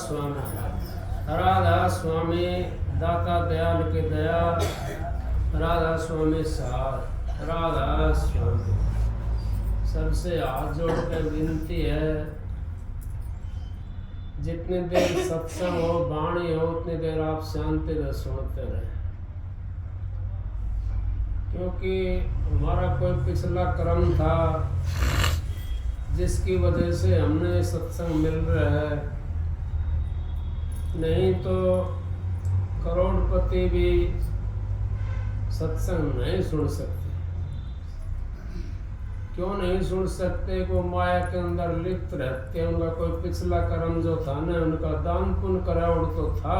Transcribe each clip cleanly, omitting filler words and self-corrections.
राधा स्वामी दाता दयाल के दया, राधा स्वामी सार, राधा स्वामी। सबसे हाथ जोड़कर विनती है, जितनी देर सत्संग हो वाणी हो उतनी देर आप शांति से सुनते रहे, क्योंकि हमारा कोई पिछला कर्म था जिसकी वजह से हमने सत्संग मिल रहा है। नहीं तो करोड़पति भी सत्संग नहीं सुन सकते। क्यों नहीं सुन सकते? को माया के अंदर लिप्त रहते हैं। उनका कोई पिछला कर्म जो था ना, उनका दान पुण्य करावड़ तो था,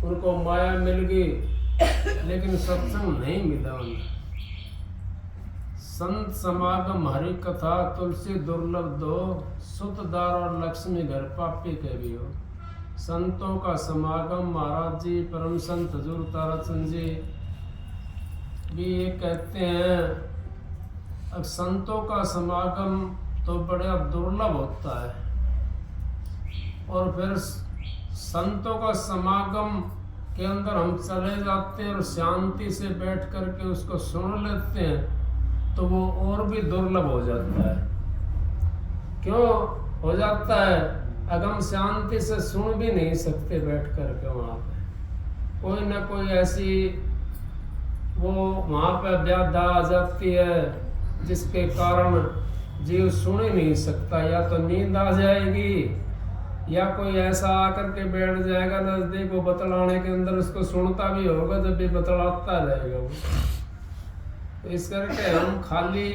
उनको माया मिल गई, लेकिन सत्संग नहीं मिला उनको। संत समागम हरि कथा तुलसी दुर्लभ दो, सुत दार और लक्ष्मी घर पापी के भी हो। संतों का समागम महाराज जी परम संत हजूर ताराचंद जी भी ये कहते हैं, अब संतों का समागम तो बड़ा दुर्लभ होता है, और फिर संतों का समागम के अंदर हम चले जाते हैं और शांति से बैठ करके उसको सुन लेते हैं तो वो और भी दुर्लभ हो जाता है। क्यों हो जाता है? अगर हम शांति से सुन भी नहीं सकते बैठ करके, वहाँ पे कोई ना कोई ऐसी वो वहाँ पे व्याधा आ जाती है जिसके कारण जीव सुन ही नहीं सकता। या तो नींद आ जाएगी, या कोई ऐसा आकर के बैठ जाएगा नजदीक, वो बतलाने के अंदर उसको सुनता भी होगा जब भी बतलाता रहेगा वो। तो इस करके हम खाली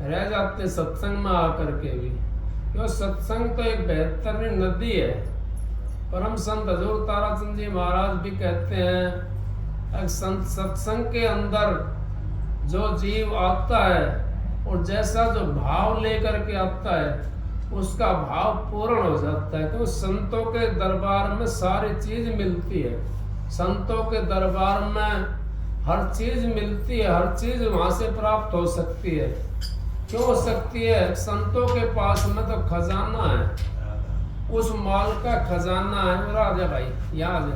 रह जाते सत्संग में आकर के भी। क्यों? सत्संग तो एक बेहतरीन नदी है। परम संत हजूर ताराचंद जी महाराज भी कहते हैं, सत्संग के अंदर जो जीव आता है और जैसा जो भाव लेकर के आता है उसका भाव पूर्ण हो जाता है। तो संतों के दरबार में सारी चीज मिलती है। संतों के दरबार में हर चीज मिलती है, हर चीज वहां से प्राप्त हो सकती है। क्यों हो सकती है? संतों के पास में तो खजाना है, उस माल का खजाना है। राजा भाई यहाँ आ जा।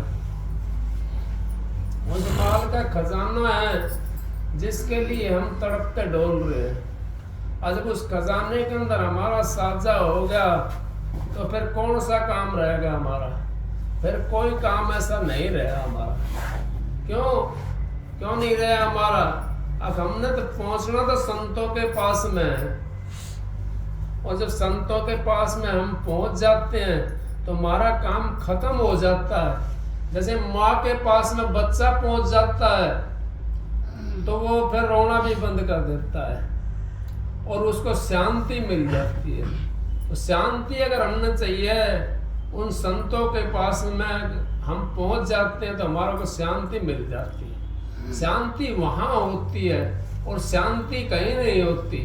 उस माल का खजाना है जिसके लिए हम तड़पते डोल रहे हैं। और जब उस खजाने के अंदर हमारा साझा हो गया तो फिर कौन सा काम रहेगा हमारा? फिर कोई काम ऐसा नहीं रहा हमारा। क्यों नहीं रहा हमारा? अब हमने तो पहुंचना तो संतों के पास में है, और जब संतों के पास में हम पहुंच जाते हैं तो हमारा काम खत्म हो जाता है। जैसे माँ के पास में बच्चा पहुंच जाता है तो वो फिर रोना भी बंद कर देता है और उसको शांति मिल जाती है। तो शांति अगर हमने चाहिए, उन संतों के पास में हम पहुंच जाते हैं तो हमारा को शांति मिल जाती है। शांति वहां होती है और शांति कहीं नहीं होती।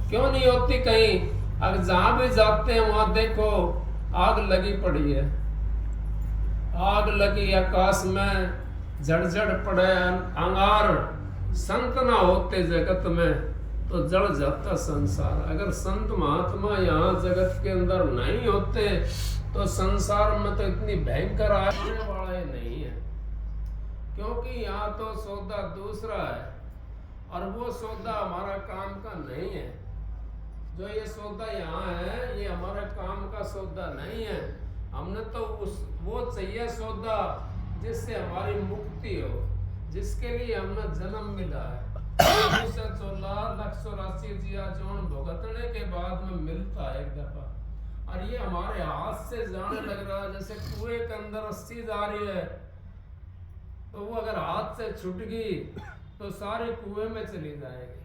क्यों नहीं होती कहीं? अगर जहां भी जाते हैं वहां देखो आग लगी पड़ी है, आग लगी आकाश में, झड़झड़ पड़े अंगार। संत ना होते जगत में तो जड़ जाता संसार। अगर संत महात्मा यहाँ जगत के अंदर नहीं होते तो संसार में तो इतनी भयंकर आने वाले नहीं है। क्योंकि यहाँ तो सौदा दूसरा है और वो सौदा हमारा काम का नहीं है। जो ये सौदा यहाँ है ये हमारे काम का सौदा नहीं है। हमने तो वो चाहिए सौदा जिससे हमारी मुक्ति हो, जिसके लिए हमने जन्म मिला है। 184 जिया जोन भुगतने के बाद में मिलता है एक दफा, और ये हमारे हाथ से जाने लग रहा है। जैसे कुएं के अंदर रस्सी जा रही है तो वो अगर हाथ से छूट गई तो सारे कुएं में चली जाएगी।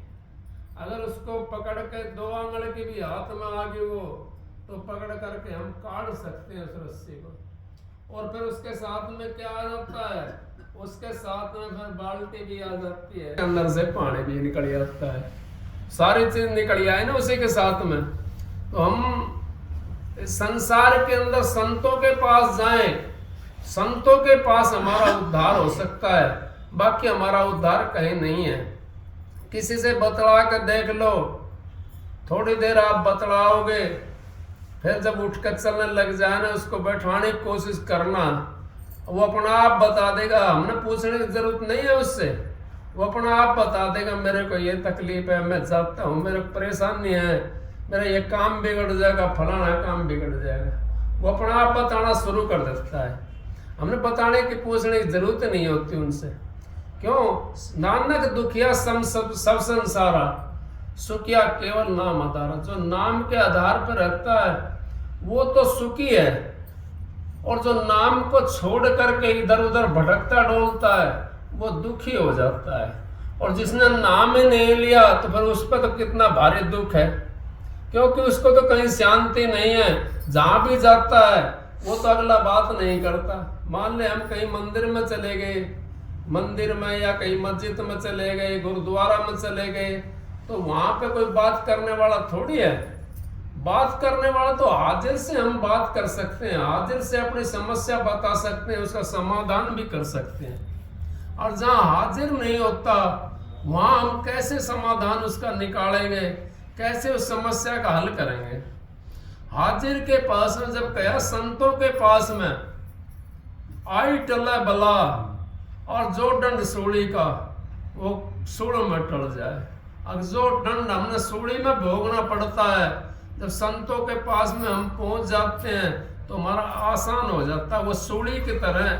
अगर उसको पकड़ के 2 आंगल की भी हाथ में आ गई वो, तो पकड़ करके हम काट सकते हैं उस रस्सी को। और फिर उसके साथ में क्या आ जाता है? उसके साथ में फिर बाल्टी भी आ जाती है, अंदर से पानी भी निकल जाता है, सारी चीज निकल आए ना उसी के साथ में। तो हम संसार के अंदर संतों के पास जाएं, संतों के पास हमारा उद्धार हो सकता है। बाकी हमारा उद्धार कहीं नहीं है। किसी से बतला कर देख लो, थोड़ी देर आप बतलाओगे फिर जब उठकर चलने लग जाए ना, उसको बैठवाने की कोशिश करना, वो अपना आप बता देगा, हमने पूछने की जरूरत नहीं है उससे, वो अपना आप बता देगा मेरे को ये तकलीफ है, मैं चाहता हूँ, मेरे को परेशानी है, मेरा ये काम बिगड़ जाएगा, फलाना काम बिगड़ जाएगा, वो अपना आप बताना शुरू कर देता है। हमने बताने की पूछने की जरूरत नहीं होती उनसे। क्यों? नानक दुखिया सब संसारा, सुखिया केवल नाम आधार। जो नाम के आधार पर रहता है वो तो सुखी है, और जो नाम को छोड़ करके इधर उधर भटकता डोलता है वो दुखी हो जाता है। और जिसने नाम ही नहीं लिया तो फिर उस पर तो कितना भारी दुख है, क्योंकि उसको तो कहीं शांति नहीं है, जहां भी जाता है वो तो अगला बात नहीं करता। मान ले हम कहीं मंदिर में चले गए, मंदिर में या कहीं मस्जिद में चले गए, गुरुद्वारा में चले गए, तो वहां पे कोई बात करने वाला थोड़ी है। बात करने वाला तो हाजिर से हम बात कर सकते हैं, हाजिर से अपनी समस्या बता सकते हैं, उसका समाधान भी कर सकते हैं। और जहाँ हाजिर नहीं होता वहां हम कैसे समाधान उसका निकालेंगे, कैसे उस समस्या का हल करेंगे। हाजिर के पास में जब कहा, संतों के पास में आई टले बला, और जो दंड सूली का वो सूल में टल जाए। अब जो दंड हमने सूली में भोगना पड़ता है, जब संतों के पास में हम पहुंच जाते हैं तो हमारा आसान हो जाता है। वो सूली की तरह,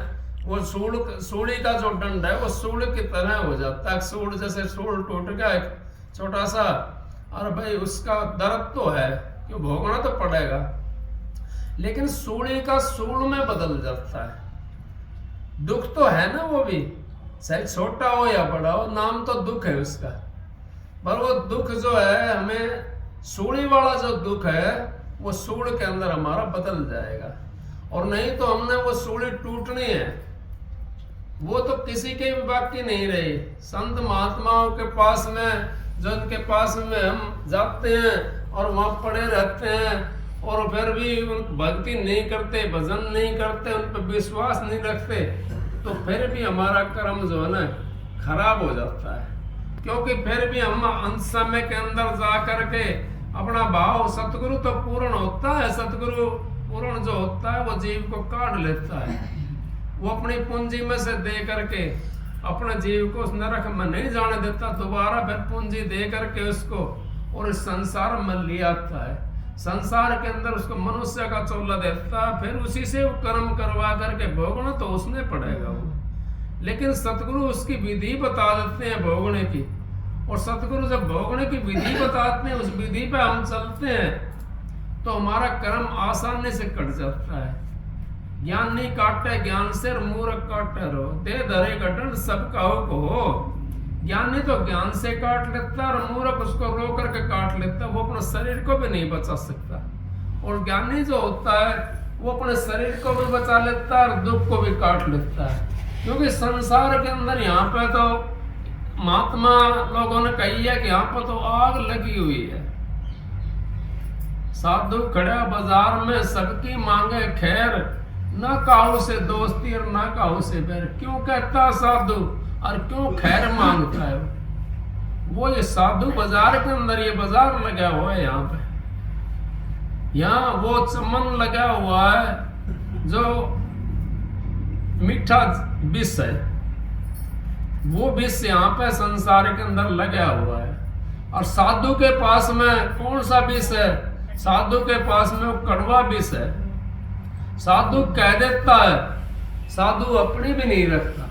वो सूली का जो दंड है वो सूल की तरह हो जाता है। सूल जैसे सूल टूट गया एक छोटा सा, और भाई उसका दर्द तो है कि भोगना तो पड़ेगा, लेकिन सूली का सूल में बदल जाता है। दुख तो है ना, वो भी चाहे छोटा हो या बड़ा हो, नाम तो दुख है उसका, पर वो दुख जो है हमें सूली वाला जो दुख है वो सूल के अंदर हमारा बदल जाएगा। और नहीं तो हमने वो सूली टूटनी है, वो तो किसी के भी बाकी नहीं रही। संत महात्माओं के पास में, जो उनके पास में हम जाते हैं और वहां पड़े रहते हैं, और फिर भी भक्ति नहीं करते, भजन नहीं करते, उन पर विश्वास नहीं रखते, तो फिर भी हमारा कर्म जो है ना खराब हो जाता है। क्योंकि फिर भी हम अंत समय के अंदर जा करके अपना भाव, सतगुरु तो पूर्ण होता है, सतगुरु पूर्ण जो होता है वो जीव को काट लेता है। वो अपनी पूंजी में से दे करके अपने जीव को उस नरक में नहीं जाने देता, दोबारा फिर पूंजी दे करके उसको और इस संसार में ले आता है। संसार के अंदर उसको मनुष्य का चोला देता है, फिर उसी से वो कर्म करवा करके भोगना तो उसने पड़ेगा वो। लेकिन सतगुरु उसकी विधि बता देते हैं भोगने की, और सतगुरु जब भोगने की विधि बताते हैं, उस विधि पे हम चलते हैं तो हमारा कर्म आसानी से कट जाता है। ज्ञान नहीं काटे ज्ञान से, मूर्ख काटे रो, दे धरे घटन सब काहू को हो। ज्ञानी तो ज्ञान से काट लेता है, और मूर्ख उसको रो करके काट लेता है, वो अपने शरीर को भी नहीं बचा सकता। और ज्ञानी जो होता है वो अपने शरीर को भी बचा लेता है और दुख को भी काट लेता है। क्योंकि संसार के अंदर यहाँ पे तो महात्मा लोगों ने कही है कि यहाँ पर तो आग लगी हुई है। साधु खड़ा बाजार में सबकी मांगे खैर, न काहू से दोस्ती और न काहू से बैर। क्यों कहता साधु और क्यों खैर मांगता है? वो ये साधु बाजार के अंदर, ये बाजार लगा हुआ है यहाँ पे, यहाँ वो चमन लगा हुआ है जो मीठा विष है, वो विष यहाँ पे संसार के अंदर लगा हुआ है। और साधु के पास में कौन सा विष है? साधु के पास में वो कड़वा विष है। साधु कह देता है, साधु अपनी भी नहीं रखता।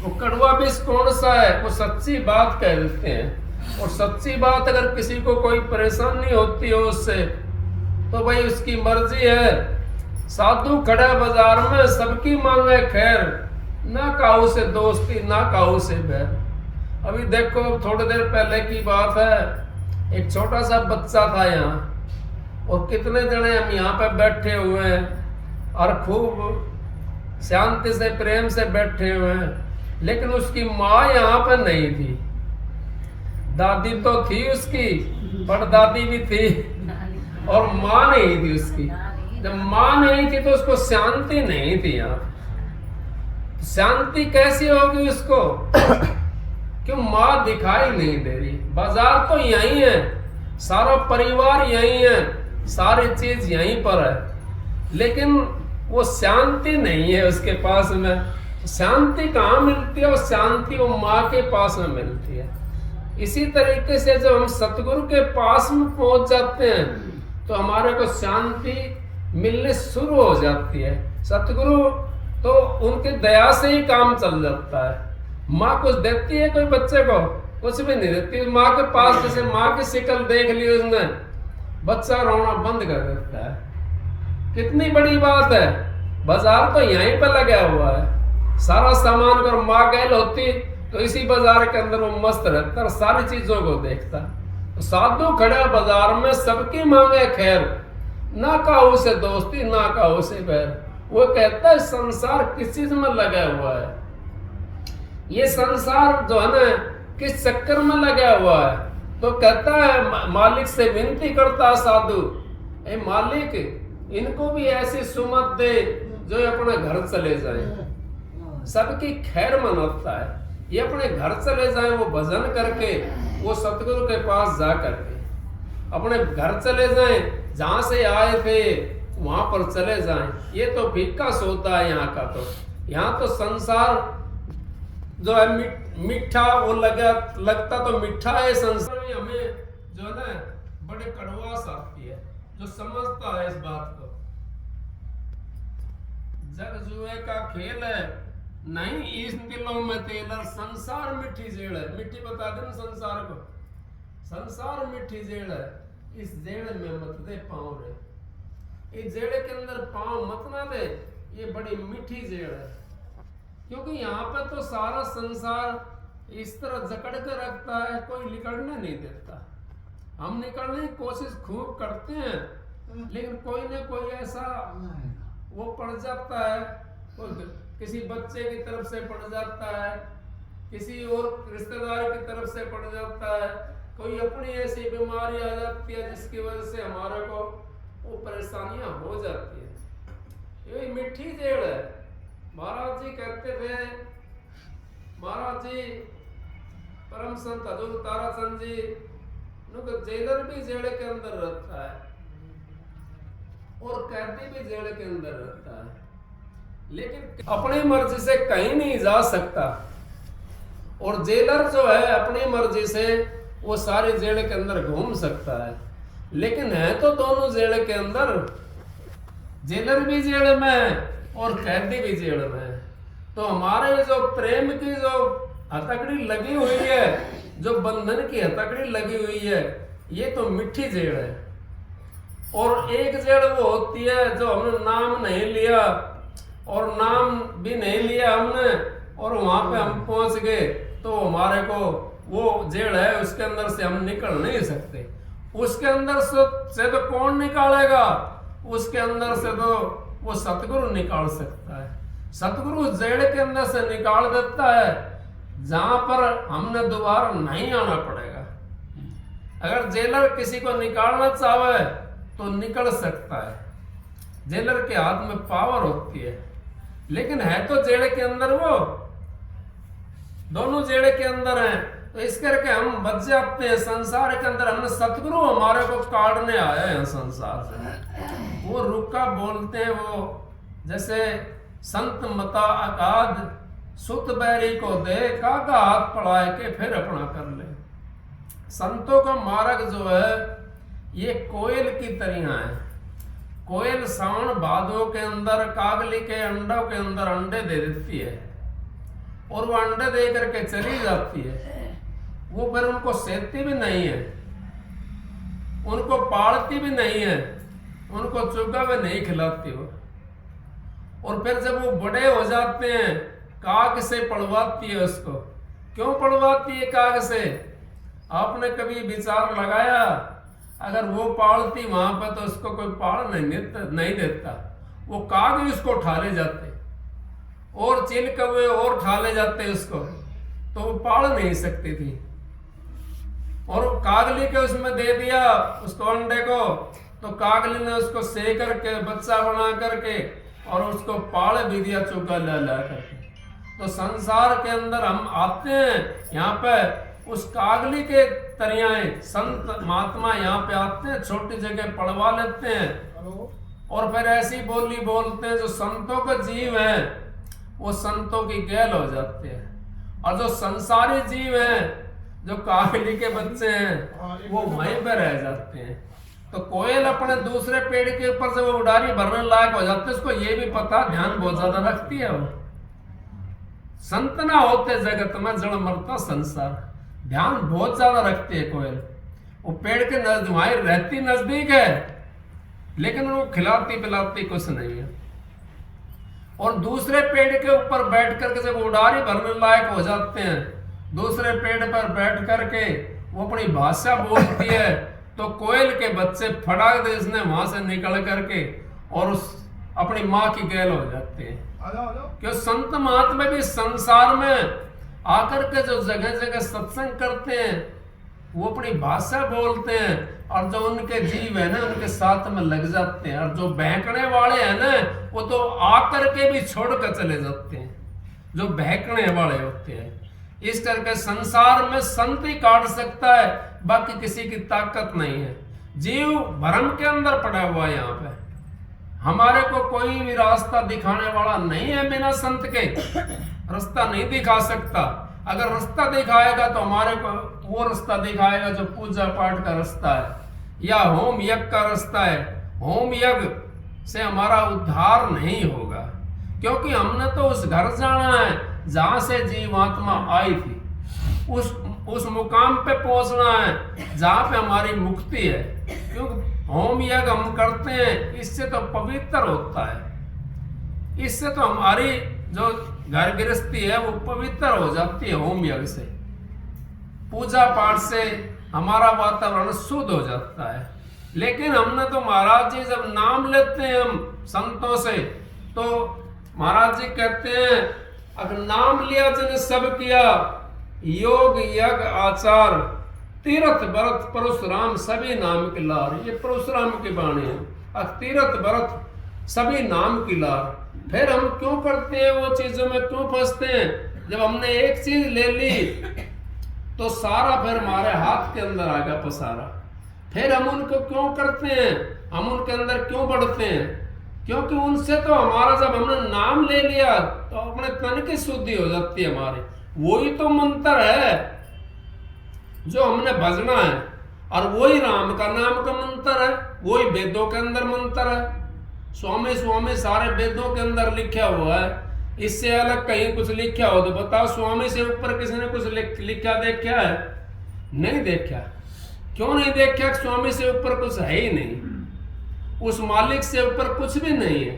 वो कड़वा विष कौन सा है? वो सच्ची बात कह देते हैं। और सच्ची बात अगर किसी को कोई परेशानी होती हो उससे, तो भाई उसकी मर्जी है। साधु खड़ा बाजार में सबकी मांगे खैर, ना काहू से दोस्ती ना काहू से बैर। अभी देखो, थोड़ी देर पहले की बात है, एक छोटा सा बच्चा था यहाँ, और कितने जने हम यहाँ पे बैठे हुए हैं और खूब शांति से प्रेम से बैठे हुए हैं, लेकिन उसकी माँ यहाँ पे नहीं थी। दादी तो थी उसकी, परदादी भी थी, और माँ नहीं थी उसकी। जब माँ नहीं थी तो उसको शांति नहीं थी यहाँ। शांति कैसी होगी उसको? क्यों? माँ दिखाई नहीं दे रही। बाजार तो यही है, सारा परिवार यही है, सारी चीज यहीं पर है, लेकिन वो शांति नहीं है उसके पास में। शांति कहाँ मिलती है? और शांति वो माँ के पास में मिलती है। इसी तरीके से जब हम सतगुरु के पास में पहुंच जाते हैं तो हमारे को शांति मिलने शुरू हो जाती है। सतगुरु तो उनकी दया से ही काम चल जाता है। माँ कुछ देती है कोई बच्चे को? कुछ भी नहीं देती। माँ के पास जैसे माँ की शक्ल देख ली उसने, बच्चा रोना बंद कर देता है। कितनी बड़ी बात है। बाजार तो यहीं पर लगा हुआ है, सारा सामान अगर माँ गैल होती तो इसी बाजार के अंदर वो मस्त रहता और सारी चीजों को देखता। तो साधु खड़ा बाजार में, सबकी मांगे खैर, ना काहू से दोस्ती ना काहू से बैर। वो कहता है संसार किस चीज में लगा हुआ है, ये संसार जो है ना किस चक्कर में लगा हुआ है। तो कहता है मालिक से विनती करता है साधु, ए मालिक इनको भी ऐसी सुमत दे जो अपने घर चले जाए। सबकी खैर मनाता है, ये अपने घर चले जाए, वो भजन करके, वो सतगुरु के पास जा करके अपने घर चले जाए, जहां से आए थे वहां पर चले जाएं। ये तो फीका सौदा है यहाँ का। तो यहाँ तो संसार जो है मीठा, वो लगता तो मीठा है। संसार में हमें जो है ना बड़े कड़वास आती है। जो समझता है इस बात को, जग जुए का खेल है, नहीं इस दिलों में तेल। संसार मीठी जेड़ है। मीठी बता दे ना संसार को, संसार मीठी जेड़ है, इस जेड़ में मत दे पाँव रे। इस जेड़ के अंदर पाँव मत ना दे, ये बड़ी मीठी जेड़ है। क्योंकि यहाँ पे तो सारा संसार इस तरह जकड़ कर रखता है, कोई निकलने नहीं देता। हम निकलने की कोशिश खूब करते हैं, लेकिन कोई ना कोई ऐसा वो पड़ जाता है। कोई किसी बच्चे की तरफ से पड़ जाता है, किसी और रिश्तेदार की तरफ से पड़ जाता है, कोई अपनी ऐसी बीमारी आ जाती है जिसकी वजह से हमारे को वो परेशानियां हो जाती है। ये मीठी जेड़ है। महाराज जी कहते थे, महाराज जी परम संत हजूर ताराचंद जी, जेलर भी जेड़ के अंदर रहता है और कैदी भी जेल के अंदर रहता है, लेकिन अपनी मर्जी से कहीं नहीं जा सकता। और जेलर जो है अपनी मर्जी से वो सारी जेल के अंदर घूम सकता है, लेकिन है तो दोनों जेल के अंदर। जेलर भी जेल में और कैदी भी जेल में। तो हमारे जो प्रेम की जो हथकड़ी लगी हुई है, जो बंधन की हथकड़ी लगी हुई है, ये तो मिठी जेड़ है। और एक जेड़ वो होती है जो हमने नाम नहीं लिया, और नाम भी नहीं लिया हमने, और वहां पे हम पहुंच गए, तो हमारे को वो जेड़ है उसके अंदर से हम निकल नहीं सकते। उसके अंदर से तो कौन निकालेगा? उसके अंदर से तो वो सतगुरु निकाल सकता है। सतगुरु जेड़ के अंदर से निकाल देता है, जहां पर हमने दोबारा नहीं आना पड़ेगा। अगर जेलर किसी को निकालना चाहे तो निकल सकता है, जेलर के हाथ में पावर होती है, लेकिन है तो जेड़ के अंदर वो, दोनों जेड़ के अंदर हैं। तो इस करके हम बच जाते हैं संसार के अंदर। हमने सतगुरु हमारे को काटने आए हैं संसार से। वो रुका बोलते हैं, वो जैसे संत मता अकाद सुत बैरी को दे, काका हाथ पढ़ाए के फिर अपना कर ले। संतों का मार्ग जो है ये कोयल की तरह है। कोयल सावन भादों के अंदर कागली के अंडों के अंदर अंडे दे देती है, और वो अंडे दे करके चली जाती है। वो फिर उनको सेती भी नहीं है, उनको पालती भी नहीं है, उनको चुगा भी नहीं खिलाती वो। और फिर जब वो बड़े हो जाते हैं, काग से पढ़वाती है उसको। क्यों पढ़वाती है काग से? आपने कभी विचार लगाया? अगर वो पालती वहां पर तो उसको कोई पाल नहीं देता। वो काग भी उसको उठा ले जाते, और चिल कौवे और उठा ले जाते उसको, तो वो पाल नहीं सकती थी। और कागली के उसमें दे दिया उसको अंडे को, तो कागली ने उसको सेक करके बच्चा बना करके और उसको पाल भी दिया चुका ला करके। तो संसार के अंदर हम आते हैं यहाँ पे उस कागली के तरियाएं संत महात्मा यहाँ पे आते हैं, छोटी जगह पढ़वा लेते हैं और फिर ऐसी बोली बोलते हैं जो संतों का जीव है वो संतों की गैल हो जाते हैं, और जो संसारी जीव हैं जो कागली के बच्चे हैं वो वहीं पे रह जाते हैं। तो कोयल अपने दूसरे पेड़ के ऊपर से वो उड़ारी भरने लायक हो जाते हैं, उसको ये भी पता, ध्यान बहुत ज्यादा रखती है वो। संत ना होते जगत में जड़ मरता संसार, ध्यान बहुत ज्यादा रखती है कोयल। वो पेड़ के वहीं रहती नजदीक है लेकिन वो खिलाती पिलाती कुछ नहीं है। और दूसरे पेड़ के ऊपर बैठ करके जब उड़ारी भरने लायक हो जाते हैं, दूसरे पेड़ पर बैठ करके वो अपनी भाषा बोलती है, तो कोयल के बच्चे फटाक दे इसने वहां से निकल करके और उस अपनी माँ की गैल हो जाते हैं। क्यों संत महात्मा भी संसार में आकर के जो जगह जगह सत्संग करते हैं वो अपनी भाषा बोलते हैं, और जो उनके जीव है ना उनके साथ में लग जाते हैं, और जो बहकने वाले हैं ना वो तो आकर के भी छोड़ कर चले जाते हैं, जो बहकने वाले होते हैं। इस करके संसार में संत ही काट सकता है, बाकी किसी की ताकत नहीं है। जीव भ्रम के अंदर पड़ा हुआ है। यहाँ पे हमारे को कोई भी रास्ता दिखाने वाला नहीं है, बिना संत के रास्ता नहीं दिखा सकता। अगर रास्ता दिखाएगा तो हमारे को वो रास्ता दिखाएगा जो पूजा पाठ का रास्ता है या होम यज्ञ का रास्ता है। होम यज्ञ से हमारा उद्धार नहीं होगा, क्योंकि हमने तो उस घर जाना है जहां से जीवात्मा आई थी, उस मुकाम पे पहुंचना है जहां पे हमारी मुक्ति है। क्योंकि होम यज्ञ हम करते हैं, इससे तो पवित्र होता है, इससे तो हमारी जो घर गृहस्थी है वो पवित्र हो जाती है। होम यज्ञ से, पूजा पाठ से हमारा वातावरण शुद्ध हो जाता है। लेकिन हमने तो महाराज जी जब नाम लेते हैं हम संतों से, तो महाराज जी कहते हैं अगर नाम लिया जिन्हें सब किया, योग यज्ञ आचार तीर्थ व्रत परशुराम सभी नाम की लार। ये परशुराम की वाणी है। और तीर्थ व्रत सभी नाम की लार। फिर हम क्यों करते हैं, वो चीजों में क्यों फंसते हैं? जब हमने एक चीज ले ली तो सारा फिर हमारे हाथ के अंदर आ गया पसारा। फिर हम उनको क्यों करते हैं, हम उनके अंदर क्यों बढ़ते हैं? क्योंकि उनसे तो हमारा जब हमने नाम ले लिया तो अपने तन की शुद्धि हो जाती है हमारी। वही तो मंत्र है जो हमने भजना है, और वही राम का नाम का मंत्र है, वही वेदों के अंदर मंत्र है। स्वामी स्वामी सारे वेदों के अंदर लिखा हुआ है। इससे अलग कहीं कुछ लिखा हो तो बताओ। स्वामी से ऊपर किसी ने कुछ लिखा देखा है? नहीं देखा। क्यों नहीं देखा? स्वामी से ऊपर कुछ है ही नहीं, उस मालिक से ऊपर कुछ भी नहीं है।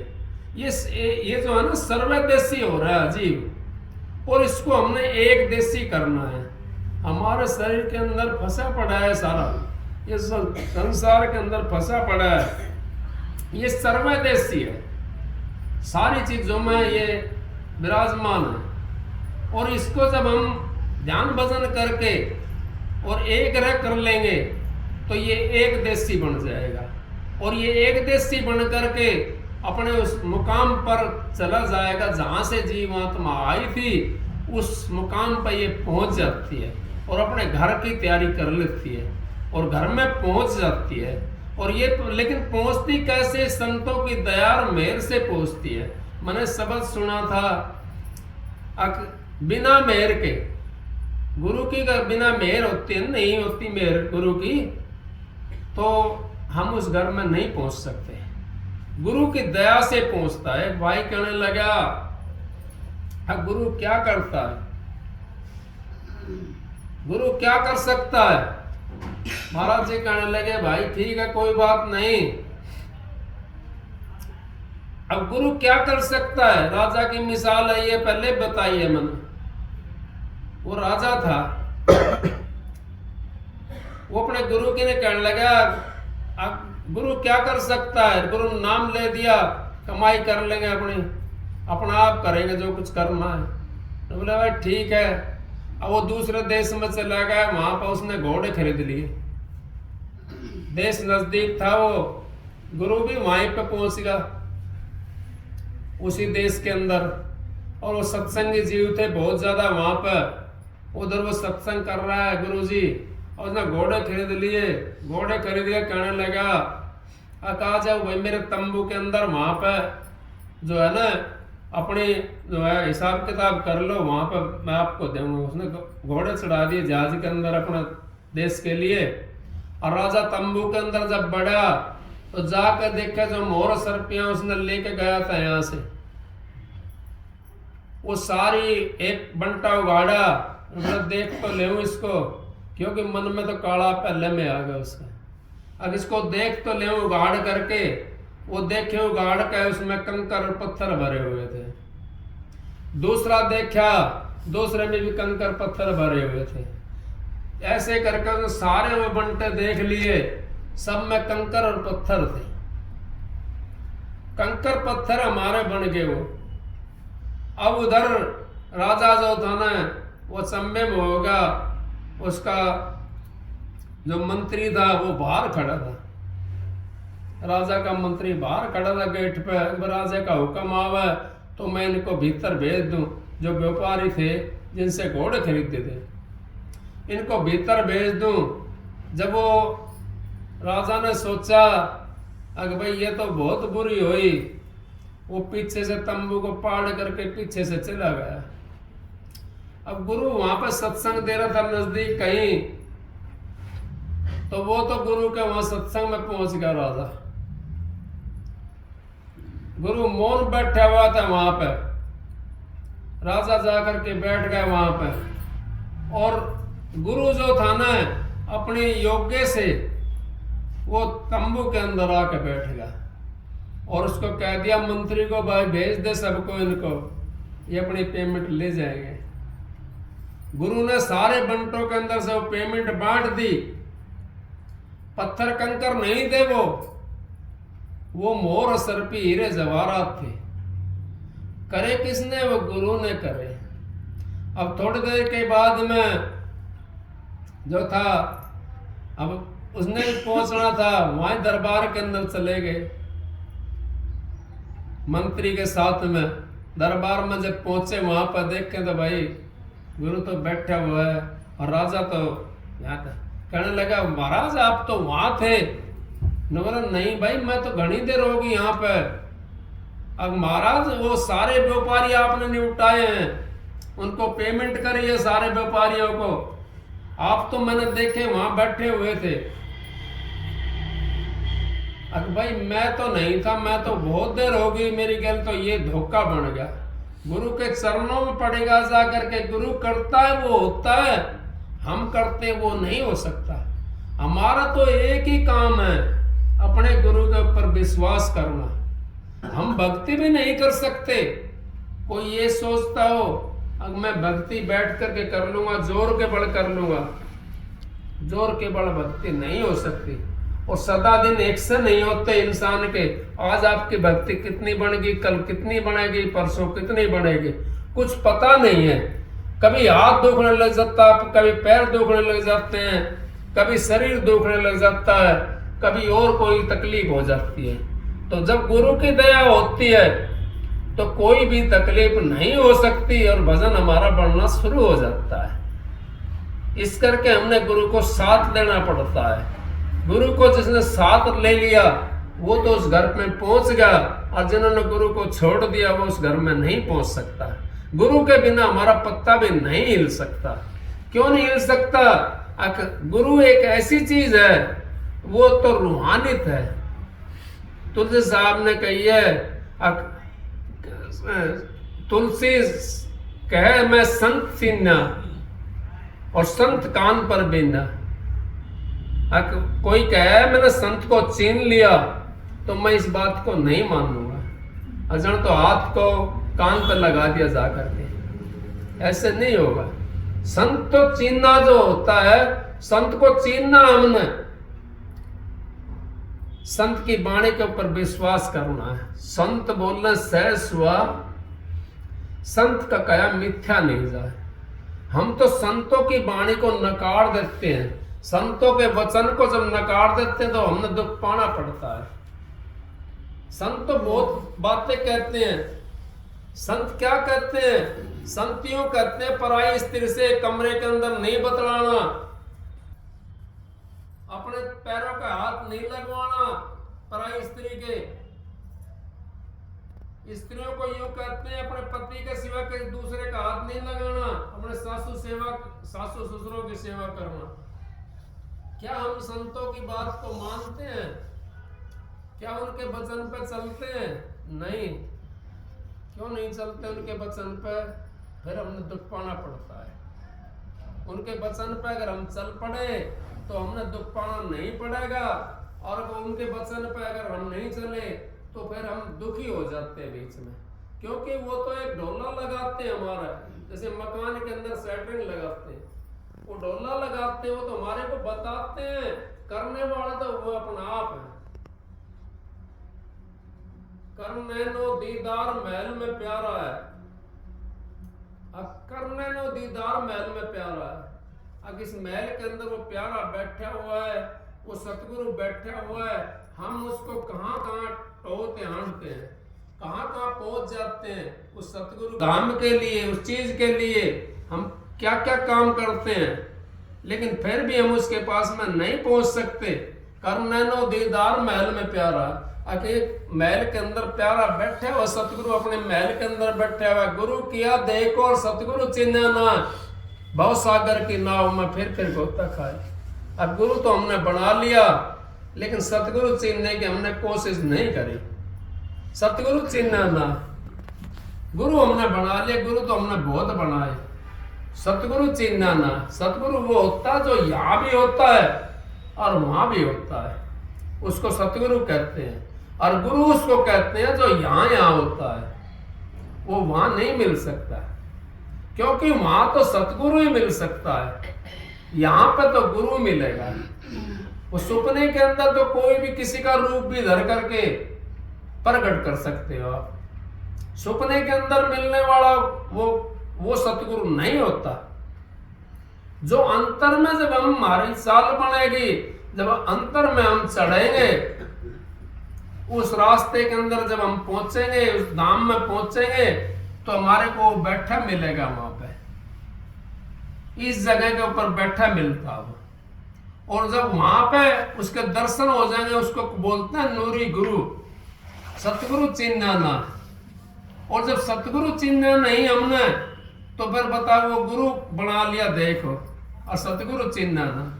ये जो है ना सर्वदेशी हो रहा है जीव, और इसको हमने एक देशी करना है। हमारे शरीर के अंदर फंसा पड़ा है सारा, ये संसार के अंदर फंसा पड़ा है, ये सर्वदेशी है। सारी चीजों में ये विराजमान है। और इसको जब हम ध्यान भजन करके और एक रह कर लेंगे तो ये एक देशी बन जाएगा, और ये एक देशी बन करके अपने उस मुकाम पर चला जाएगा जहां से जीवात्मा आई थी। उस मुकाम पर ये पहुंच जाती है और अपने घर की तैयारी कर लेती है और घर में पहुंच जाती है। और ये लेकिन पहुंचती कैसे? संतों की दया और मेहर से पहुंचती है। मैंने शब्द सुना था बिना मेहर के, गुरु की अगर बिना मेहर होती है, नहीं होती मेहर गुरु की, तो हम उस घर में नहीं पहुंच सकते। गुरु की दया से पहुंचता है। भाई कहने लगा गुरु क्या करता है, गुरु क्या कर सकता है? महाराज जी कहने लगे भाई ठीक है कोई बात नहीं, अब गुरु क्या कर सकता है? राजा की मिसाल है ये, पहले बताइए। मैंने वो राजा था, वो अपने गुरु के ने कहने लगा अब गुरु क्या कर सकता है? गुरु नाम ले दिया, कमाई कर लेंगे अपना आप करेंगे जो कुछ करना है। तो बोले भाई ठीक है। अब वो दूसरे देश में चला गया, वहां पर उसने घोड़े खरीद लिए। देश नजदीक था, वो गुरु भी वहीं पे पहुंच गया उसी देश के अंदर। और वो सत्संगी जीव थे बहुत ज्यादा वहां पर। उधर वो सत्संग कर रहा है गुरुजी, और उसने घोड़े खरीद लिए, घोड़े खरीद के कहने लगा कहा जाओ भाई मेरे तंबू के अंदर वहां पे जो है ना अपनी जो है हिसाब किताब कर लो, वहां पर मैं आपको दूंगा। उसने घोड़े चढ़ा दिए जहाज के अंदर अपने देश के लिए। और राजा तंबू के अंदर जब बढ़ा तो जाकर देखा जो मोर सर्पियां उसने लेके गया था यहाँ से, वो सारी एक बंटा उगाड़ा। देख तो ले इसको, क्योंकि मन में तो काला पहले में आ गया उसका। अब इसको देख तो ले उगाड़ करके, वो देखे उगाड़ के उसमें कंकर और पत्थर भरे हुए थे। दूसरा देखा, दूसरे में भी कंकर पत्थर भरे हुए थे। ऐसे करके तो सारे वो बंटे देख लिए, सब में कंकर और पत्थर थे। कंकर पत्थर हमारे बन गए वो। अब उधर राजा जो था ना वो चंबे में होगा, उसका जो मंत्री था वो बाहर खड़ा था। राजा का मंत्री बाहर खड़ा था गेट पे। राजा का हुक्म आवे तो मैं इनको भीतर भेज दूं। जो व्यापारी थे जिनसे घोड़े खरीदते थे, इनको भीतर भेज दूं। जब वो राजा ने सोचा अगर भाई ये तो बहुत बुरी हुई, वो पीछे से तंबू को पाड़ करके पीछे से चला गया। अब गुरु वहां पर सत्संग दे रहा था नजदीक कहीं, तो वो तो गुरु के वहां सत्संग में पहुंच गया राजा। गुरु मौन बैठा हुआ था वहां पे, राजा जाकर के बैठ गया वहां पे। और गुरु जो था ना अपने योग्य से वो तंबू के अंदर आके बैठ गया और उसको कह दिया मंत्री को भाई भेज दे सबको, इनको ये अपनी पेमेंट ले जाएंगे। गुरु ने सारे बंटों के अंदर से वो पेमेंट बांट दी। पत्थर कंकर नहीं थे वो मोर सर्पी हीरे जवाहरात थे। करे किसने? वो गुरु ने करे। अब थोड़ी देर के बाद में जो था, अब उसने भी पहुंचना था, वहां दरबार के अंदर चले गए मंत्री के साथ में। दरबार में जब पहुंचे वहां पर देखे तो भाई गुरु तो बैठा हुआ है और राजा तो यहाँ था। कहने लगा महाराज आप तो वहां थे। बोला नहीं भाई मैं तो घनी देर होगी यहाँ पे। अब महाराज वो सारे व्यापारी आपने निपटाए हैं, उनको पेमेंट करिए सारे व्यापारियों को। आप तो मैंने देखे वहां बैठे हुए थे। अब भाई मैं तो नहीं था, मैं तो बहुत देर हो गई मेरी गल, तो ये धोखा बन गया। गुरु के चरणों में पड़ेगा जाकर के। गुरु करता है वो होता है, हम करते वो नहीं हो सकता। हमारा तो एक ही काम है, अपने गुरु के ऊपर विश्वास करना। हम भक्ति भी नहीं कर सकते। कोई ये सोचता हो अब मैं भक्ति बैठ करके कर लूंगा, जोर के बल कर लूंगा, जोर के बल भक्ति नहीं हो सकती। और सदा दिन एक से नहीं होते इंसान के। आज आपकी भक्ति कितनी बनेगी, कल कितनी बनेगी, परसों कितनी बनेगी, कुछ पता नहीं है। कभी हाथ दुखने लग जाता है, कभी पैर दुखने लग जाते हैं, कभी शरीर दुखने लग जाता है, कभी और कोई तकलीफ हो जाती है। तो जब गुरु की दया होती है तो कोई भी तकलीफ नहीं हो सकती और भजन हमारा बढ़ना शुरू हो जाता है। इस करके हमने गुरु को साथ लेना पड़ता है। गुरु को जिसने साथ ले लिया वो तो उस घर में पहुंच गया, और जिन्होंने गुरु को छोड़ दिया वो उस घर में नहीं पहुंच सकता। गुरु के बिना हमारा पत्ता भी नहीं हिल सकता। क्यों नहीं हिल सकता? गुरु एक ऐसी चीज है, वो तो रूहानियत है। तुलसी साहब ने कही है, तुलसी कहे मैं संत सीना और संत कान पर बीना। कोई कहे मैंने संत को छीन लिया तो मैं इस बात को नहीं मानूंगा। अजन तो हाथ को कान पर लगा दिया जा करके, ऐसे नहीं होगा। संत तो चीनना जो होता है, संत को चीनना हमने, संत की वाणी के ऊपर विश्वास करना है। संत बोलना सहज हुआ, संत का कहा मिथ्या नहीं जाए। हम तो संतों की वाणी को नकार देते हैं, संतों के वचन को जब नकार देते हैं तो हमने दुख पाना पड़ता है। संत तो बहुत बातें कहते हैं, संत क्या कहते हैं? संत यूं कहते हैं, पराई स्त्री से कमरे के अंदर नहीं बतलाना, अपने पैरों का हाथ नहीं लगवाना पराई स्त्री के। स्त्रियों को यूं कहते हैं, अपने पति के सिवा किसी दूसरे का हाथ नहीं लगाना, अपने सासू ससुरों की सेवा करना। क्या हम संतों की बात को मानते हैं? क्या उनके वचन पर चलते हैं? नहीं। क्यों नहीं चलते उनके वचन पर? फिर हमने दुख पाना पड़ता है। उनके वचन पर अगर हम चल पड़े तो हमने दुख पाना नहीं पड़ेगा, और उनके वचन पर अगर हम नहीं चले तो फिर हम दुखी हो जाते हैं बीच में। क्योंकि वो तो एक ढोला लगाते हैं हमारा, जैसे मकान के अंदर सेटरिंग लगाते हैं, वो ढोला लगाते हैं, वो तो हमारे को बताते हैं, करने वाला तो वो अपना आप है। करने नो दीदार महल में प्यारा है, करने नो दीदार महल में प्यारा है। अब इस महल के अंदर वो प्यारा बैठा हुआ है, वो सतगुरु बैठा हुआ है, हम उसको कहाँ कहाँ टोते हांटते हैं, कहाँ कहाँ पहुंच जाते हैं। उस सतगुरु धाम के लिए, उस चीज के लिए हम क्या क्या काम करते हैं, लेकिन फिर भी हम उसके पास में नहीं पहुंच सकते। करनैनो दीदार महल में प्यारा, एक महल के अंदर प्यारा बैठे हुआ सतगुरु अपने महल के अंदर बैठे हुआ। गुरु किया देखो और सतगुरु चिन्ह ना, भव सागर की नाव में फिर गोता खाए। अब गुरु तो हमने बना लिया, लेकिन सतगुरु चिन्हने की हमने कोशिश नहीं करी। सतगुरु चिन्ह ना, गुरु हमने बना लिया, गुरु तो हमने बहुत बनाए, सतगुरु चिन्ह ना। सतगुरु वो होता है जो यहाँ भी होता है और वहां भी होता है, उसको सतगुरु कहते हैं। और गुरु उसको कहते हैं जो यहाँ होता है, वो वहां नहीं मिल सकता, क्योंकि वहां तो सतगुरु ही मिल सकता है, यहाँ पे तो गुरु मिलेगा। वो सपने के अंदर तो कोई भी किसी का रूप भी धर करके प्रकट कर सकते हो आप। सपने के अंदर मिलने वाला वो सतगुरु नहीं होता। जो अंतर में जब हम हमारी चाल बनेगी, जब अंतर में हम चढ़ेंगे, उस रास्ते के अंदर जब हम पहुंचेंगे, उस धाम में पहुंचेंगे, तो हमारे को बैठा मिलेगा वहां पे, इस जगह के ऊपर बैठा मिलता वो। और जब वहां पे उसके दर्शन हो जाएंगे, उसको बोलते हैं नूरी गुरु, सतगुरु चिन्ह ना। और जब सतगुरु चिन्ह नहीं हमने, तो फिर बताओ वो गुरु बना लिया देखो, और सतगुरु चिन्ह ना।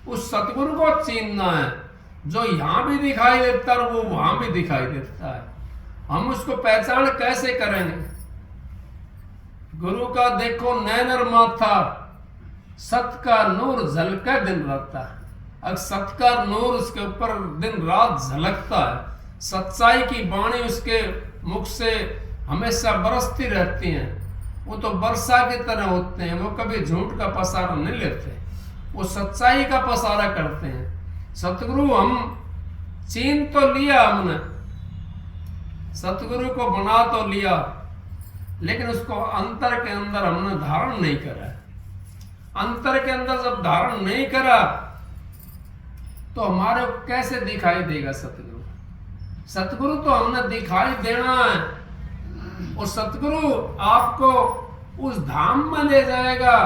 उस सतगुरु को चिन्हना है जो यहाँ भी दिखाई देता है और वो वहां भी दिखाई देता है। हम उसको पहचान कैसे करेंगे? गुरु का देखो नैनर माथा, सत का नूर झलका दिन रहता है। अब सत का नूर उसके ऊपर दिन रात झलकता है, सच्चाई की वाणी उसके मुख से हमेशा बरसती रहती हैं। वो तो वर्षा की तरह होते हैं, वो कभी झूठ का पसारा नहीं लेते, वो सच्चाई का पसारा करते हैं। सतगुरु हम चीन तो लिया हमने, सतगुरु को बना तो लिया, लेकिन उसको अंतर के अंदर हमने धारण नहीं करा। अंतर के अंदर जब धारण नहीं करा तो हमारे को कैसे दिखाई देगा सतगुरु? सतगुरु तो हमने दिखाई देना है, और सतगुरु आपको उस धाम में ले जाएगा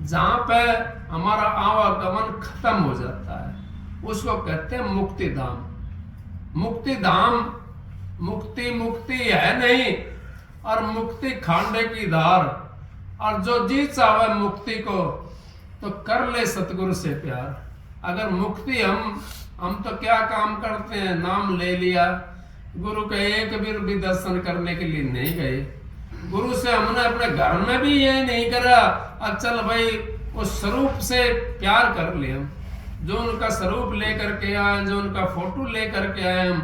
जहां पे हमारा आवागमन खत्म हो जाता है। उसको कहते हैं मुक्ति धाम। मुक्ति धाम, मुक्ति मुक्ति है नहीं, और मुक्ति खांडे की धार। और जो जी चाहे मुक्ति को तो कर ले सतगुरु से प्यार। अगर मुक्ति हम तो क्या काम करते हैं, नाम ले लिया, गुरु के एक भी दर्शन करने के लिए नहीं गए। गुरु से हमने अपने घर में भी यही नहीं करा, चल भाई उस स्वरूप से प्यार कर ले। हम जो उनका स्वरूप लेकर के आए, जो उनका फोटो लेकर के आए, हम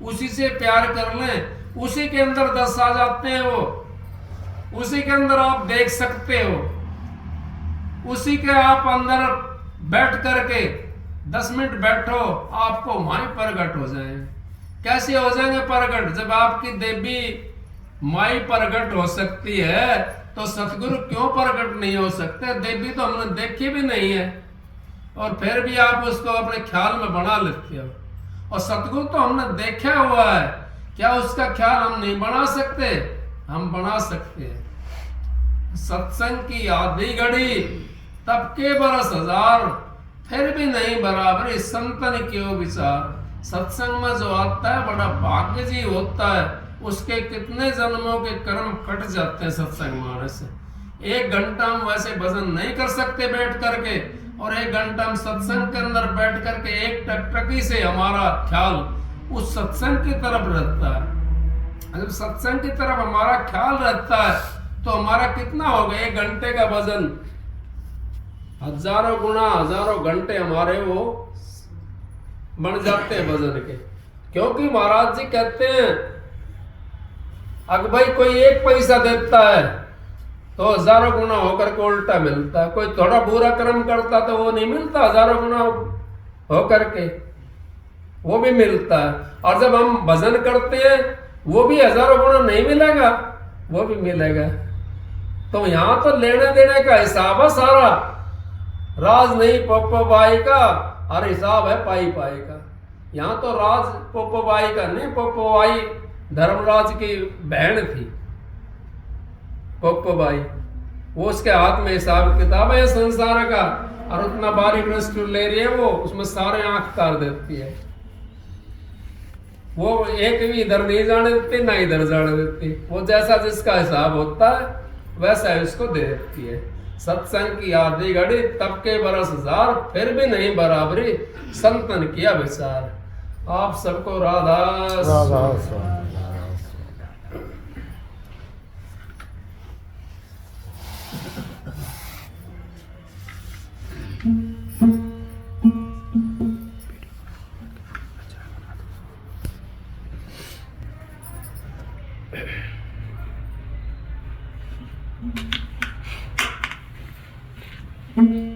उसी से प्यार कर लें। उसी के अंदर दस आ जाते हैं, वो उसी के अंदर आप देख सकते हो। उसी के आप अंदर बैठ करके 10 मिनट बैठो, आपको वहीं प्रकट हो जाए। कैसे हो जाएंगे प्रकट? जब आपकी देवी माई प्रकट हो सकती है तो सतगुरु क्यों प्रकट नहीं हो सकते? देवी तो हमने देखी भी नहीं है, और फिर भी आप उसको अपने ख्याल में बना लेते हो। और सतगुरु तो हमने देखा हुआ है क्या उसका ख्याल हम नहीं बना सकते? हम बना सकते हैं। सत्संग की आधी घड़ी तब के बरस हजार, फिर भी नहीं बराबरी संतन क्यों विचार। सत्संग में जो आता है बड़ा भाग्य जी होता है, उसके कितने जन्मों के कर्म कट जाते हैं सत्संग में आने से। 1 घंटा हम वैसे भजन नहीं कर सकते बैठ करके, और 1 घंटा हम सत्संग के अंदर बैठ करके एक टकटकी से हमारा ख्याल उस सत्संग की तरफ रहता है। जब सत्संग की तरफ हमारा ख्याल रहता है तो हमारा कितना हो गया 1 घंटे का भजन, हजारों गुना हजारों घंटे हमारे वो बन जाते हैं भजन के। क्योंकि महाराज जी कहते हैं अगर भाई कोई 1 पैसा देता है तो हजारों गुना होकर के उल्टा मिलता है। कोई थोड़ा बुरा कर्म करता तो वो नहीं मिलता, हजारों गुना होकर के वो भी मिलता है। और जब हम भजन करते हैं वो भी हजारों गुना नहीं मिलेगा, वो भी मिलेगा। तो यहां तो लेने देने का हिसाब है सारा, राज नहीं पोपो बाई का, और हिसाब है पाई पाई का। यहाँ तो राज पोपो बाई का नहीं, पोपो बाई धर्मराज की बहन थी पोपो बाई, वो उसके हाथ में हिसाब किताब है संसार का, और उतना बारीक दृष्टि ले रही है वो, उसमें सारे आंख तार देती है। वो एक भी इधर नहीं जाने देती ना इधर जाने देती, वो जैसा जिसका हिसाब होता है वैसा उसको दे देती है। सत्संग की आधी घड़ी तब के बरस हजार, फिर भी नहीं बराबरी संतन किया विचार। आप सबको राधा राधा Mm-hmm.